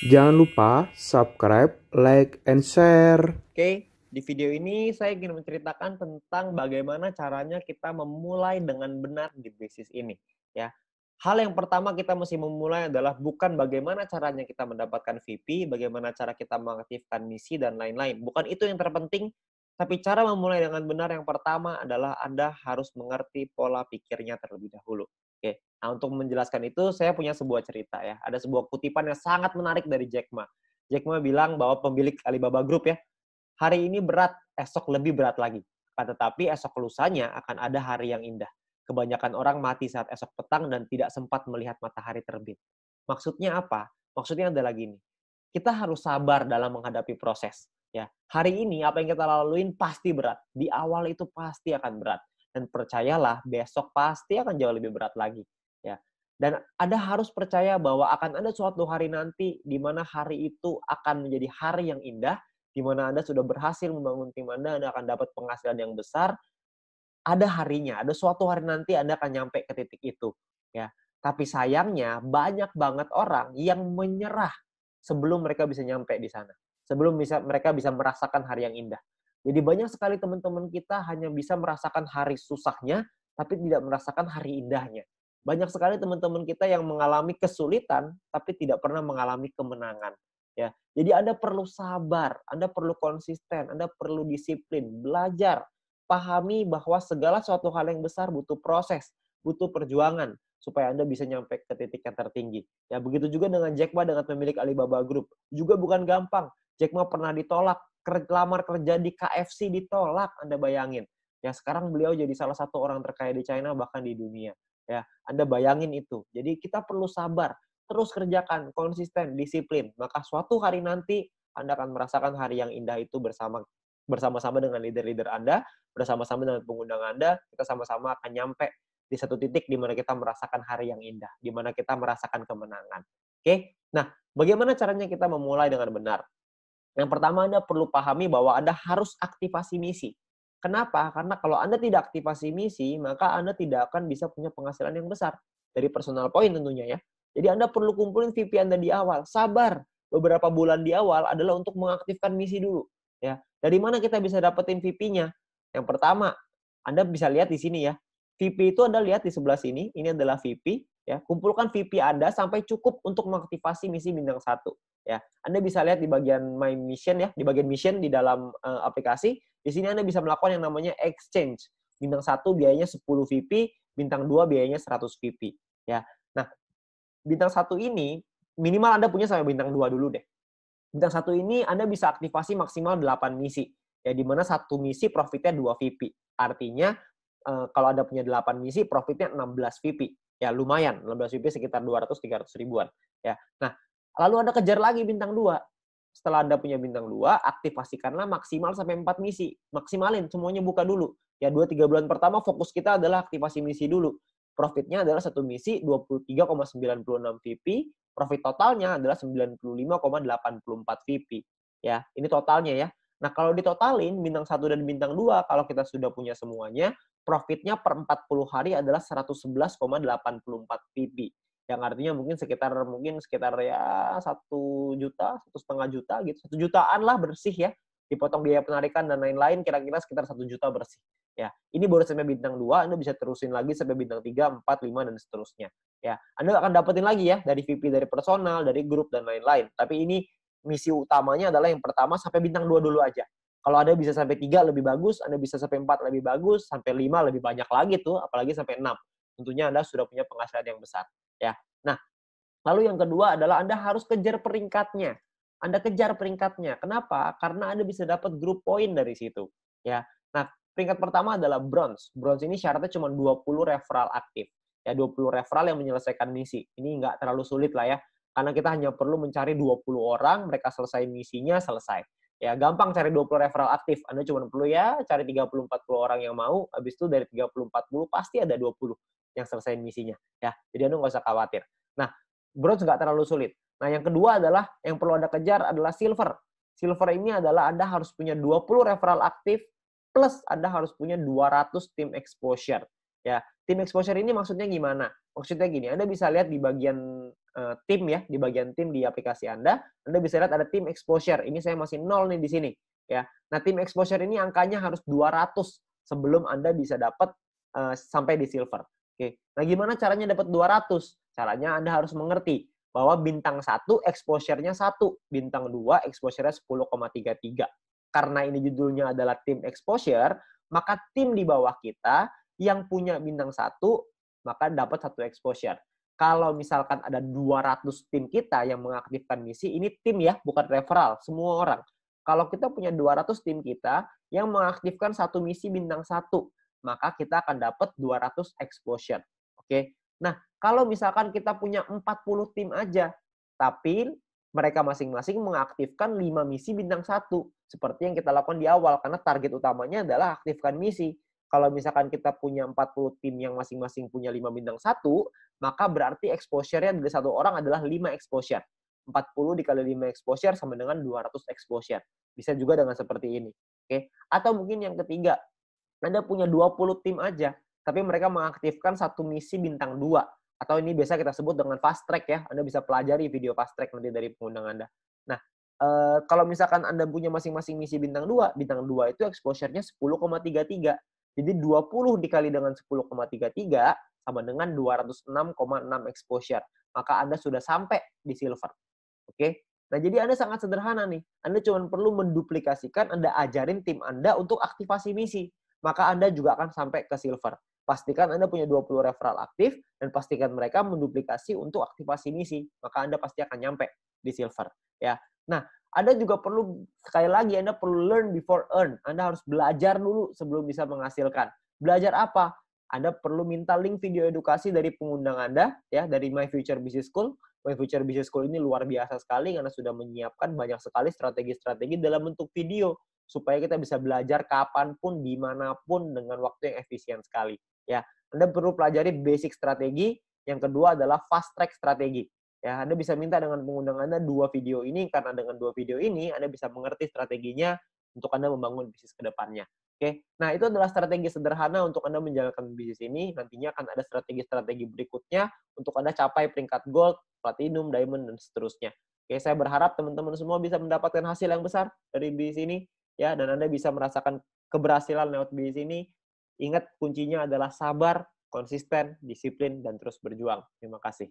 Jangan lupa subscribe, like, and share. Oke, di video ini saya ingin menceritakan tentang bagaimana caranya kita memulai dengan benar di bisnis ini. Ya, hal yang pertama kita mesti memulai adalah bukan bagaimana caranya kita mendapatkan VP, bagaimana cara kita mengaktifkan misi dan lain-lain. Bukan itu yang terpenting, tapi cara memulai dengan benar yang pertama adalah Anda harus mengerti pola pikirnya terlebih dahulu. Oke, nah untuk menjelaskan itu saya punya sebuah cerita ya. Ada sebuah kutipan yang sangat menarik dari Jack Ma. Jack Ma bilang bahwa pemilik Alibaba Group ya, hari ini berat, esok lebih berat lagi. Akan tetapi esok lusanya akan ada hari yang indah. Kebanyakan orang mati saat esok petang dan tidak sempat melihat matahari terbit. Maksudnya apa? Maksudnya adalah gini, kita harus sabar dalam menghadapi proses. Ya, hari ini apa yang kita laluin pasti berat. Di awal itu pasti akan berat. Dan percayalah, besok pasti akan jauh lebih berat lagi. Ya, dan Anda harus percaya bahwa akan ada suatu hari nanti di mana hari itu akan menjadi hari yang indah, di mana Anda sudah berhasil membangun tim Anda akan dapat penghasilan yang besar, ada harinya, ada suatu hari nanti Anda akan nyampe ke titik itu, ya. Tapi sayangnya banyak banget orang yang menyerah sebelum mereka bisa nyampe di sana. Sebelum mereka bisa merasakan hari yang indah. Jadi banyak sekali teman-teman kita hanya bisa merasakan hari susahnya, tapi tidak merasakan hari indahnya. Banyak sekali teman-teman kita yang mengalami kesulitan, tapi tidak pernah mengalami kemenangan. Ya, jadi Anda perlu sabar, Anda perlu konsisten, Anda perlu disiplin, belajar, pahami bahwa segala suatu hal yang besar butuh proses, butuh perjuangan supaya Anda bisa nyampe ke titik yang tertinggi. Ya, begitu juga dengan Jack Ma dengan pemilik Alibaba Group. Juga bukan gampang. Jack Ma pernah ditolak, lamar kerja di KFC ditolak, Anda bayangin. Ya, sekarang beliau jadi salah satu orang terkaya di China bahkan di dunia. Ya, Anda bayangin itu. Jadi kita perlu sabar, terus kerjakan, konsisten, disiplin. Maka suatu hari nanti Anda akan merasakan hari yang indah itu bersama-sama dengan leader-leader Anda, bersama-sama dengan pengundang Anda, kita sama-sama akan nyampe di satu titik di mana kita merasakan hari yang indah, di mana kita merasakan kemenangan. Oke? Nah, bagaimana caranya kita memulai dengan benar? Yang pertama Anda perlu pahami bahwa Anda harus aktivasi misi. Kenapa? Karena kalau Anda tidak aktivasi misi, maka Anda tidak akan bisa punya penghasilan yang besar. Dari personal point tentunya ya. Jadi Anda perlu kumpulin VP Anda di awal. Sabar. Beberapa bulan di awal adalah untuk mengaktifkan misi dulu. Ya. Dari mana kita bisa dapetin VP-nya? Yang pertama, Anda bisa lihat di sini ya. VP itu Anda lihat di sebelah sini. Ini adalah VP. Ya. Kumpulkan VP Anda sampai cukup untuk mengaktifasi misi bintang 1. Ya, Anda bisa lihat di bagian My Mission ya, di bagian mission di dalam aplikasi. Di sini Anda bisa melakukan yang namanya exchange. Bintang 1 biayanya 10 VP, bintang 2 biayanya 100 VP. Ya. Nah, bintang 1 ini minimal Anda punya sampai bintang 2 dulu deh. Bintang 1 ini Anda bisa aktivasi maksimal 8 misi. Ya, di mana satu misi profitnya 2 VP. Artinya kalau Anda punya 8 misi, profitnya 16 VP. Ya, lumayan. 16 VP sekitar 200-300 ribuan. Ya. Nah, lalu Anda kejar lagi bintang 2. Setelah Anda punya bintang 2, aktifasikanlah maksimal sampai 4 misi. Maksimalin, semuanya buka dulu. Ya, 2-3 bulan pertama fokus kita adalah aktivasi misi dulu. Profitnya adalah satu misi 23,96 VP, profit totalnya adalah 95,84 VP. Ya, ini totalnya ya. Nah, kalau ditotalin bintang 1 dan bintang 2, kalau kita sudah punya semuanya, profitnya per 40 hari adalah 111,84 VP. Yang artinya mungkin sekitar ya 1 juta, 1,5 juta gitu. 1 jutaan lah bersih ya. Dipotong biaya penarikan dan lain-lain kira-kira sekitar 1 juta bersih. Ya, ini baru sampai bintang 2, Anda bisa terusin lagi sampai bintang 3, 4, 5 dan seterusnya. Ya, Anda akan dapetin lagi ya dari VP dari personal, dari grup dan lain-lain. Tapi ini misi utamanya adalah yang pertama sampai bintang 2 dulu aja. Kalau Anda bisa sampai 3 lebih bagus, Anda bisa sampai 4 lebih bagus, sampai 5 lebih banyak lagi tuh, apalagi sampai 6. Tentunya Anda sudah punya penghasilan yang besar. Ya. Nah, lalu yang kedua adalah Anda harus kejar peringkatnya. Anda kejar peringkatnya. Kenapa? Karena Anda bisa dapat grup poin dari situ. Ya. Nah, peringkat pertama adalah bronze. Bronze ini syaratnya cuma 20 referral aktif. Ya, 20 referral yang menyelesaikan misi. Ini nggak terlalu sulit lah ya. Karena kita hanya perlu mencari 20 orang, mereka selesai misinya, selesai. Ya, gampang cari 20 referral aktif. Anda cuma perlu ya cari 30-40 orang yang mau, habis itu dari 30-40 pasti ada 20 yang selesai misinya. Ya, jadi Anda nggak usah khawatir. Nah, bronze nggak terlalu sulit. Nah, yang kedua adalah yang perlu Anda kejar adalah silver. Silver ini adalah Anda harus punya 20 referral aktif plus Anda harus punya 200 tim exposure. Ya, tim exposure ini maksudnya gimana? Maksudnya gini, Anda bisa lihat di bagian tim ya, di bagian tim di aplikasi Anda bisa lihat ada tim exposure. Ini saya masih 0 nih di sini ya. Nah, tim exposure ini angkanya harus 200 sebelum Anda bisa dapat sampai di silver. Oke. Nah, gimana caranya dapat 200? Caranya Anda harus mengerti bahwa bintang 1 exposure-nya 1, bintang 2 exposure-nya 10,33. Karena ini judulnya adalah tim exposure, maka tim di bawah kita yang punya bintang 1 maka dapat 1 exposure. Kalau misalkan ada 200 tim kita yang mengaktifkan misi, ini tim ya, bukan referral, semua orang. Kalau kita punya 200 tim kita yang mengaktifkan satu misi bintang 1, maka kita akan dapat 200 exposure. Oke. Nah, kalau misalkan kita punya 40 tim aja, tapi mereka masing-masing mengaktifkan 5 misi bintang 1, seperti yang kita lakukan di awal, karena target utamanya adalah aktifkan misi. Kalau misalkan kita punya 40 tim yang masing-masing punya 5 bintang 1, maka berarti exposure-nya dari satu orang adalah 5 exposure. 40 dikali 5 exposure sama dengan 200 exposure. Bisa juga dengan seperti ini. Oke. Atau mungkin yang ketiga, Anda punya 20 tim aja, tapi mereka mengaktifkan satu misi bintang 2. Atau ini biasa kita sebut dengan fast track ya. Anda bisa pelajari video fast track nanti dari pengundang Anda. Nah, kalau misalkan Anda punya masing-masing misi bintang 2 itu exposure-nya 10,33. Jadi 20 dikali dengan 10,33 sama dengan 206,6 exposure. Maka Anda sudah sampai di silver. Oke? Nah, jadi Anda sangat sederhana nih. Anda cuma perlu menduplikasikan, Anda ajarin tim Anda untuk aktivasi misi. Maka Anda juga akan sampai ke silver. Pastikan Anda punya 20 referral aktif, dan pastikan mereka menduplikasi untuk aktivasi misi. Maka Anda pasti akan nyampe di silver. Ya. Nah, Anda juga perlu, sekali lagi, Anda perlu learn before earn. Anda harus belajar dulu sebelum bisa menghasilkan. Belajar apa? Anda perlu minta link video edukasi dari pengundang Anda, ya, dari My Future Business School. My Future Business School ini luar biasa sekali karena sudah menyiapkan banyak sekali strategi-strategi dalam bentuk video supaya kita bisa belajar kapanpun, dimanapun dengan waktu yang efisien sekali. Ya, Anda perlu pelajari basic strategi. Yang kedua adalah fast track strategi. Ya, Anda bisa minta dengan pengundang Anda 2 video ini, karena dengan 2 video ini Anda bisa mengerti strateginya untuk Anda membangun bisnis ke depannya. Oke. Nah, itu adalah strategi sederhana untuk Anda menjalankan bisnis ini. Nantinya akan ada strategi-strategi berikutnya untuk Anda capai peringkat gold, platinum, diamond, dan seterusnya. Oke, saya berharap teman-teman semua bisa mendapatkan hasil yang besar dari bisnis ini, ya, dan Anda bisa merasakan keberhasilan lewat bisnis ini. Ingat, kuncinya adalah sabar, konsisten, disiplin, dan terus berjuang. Terima kasih.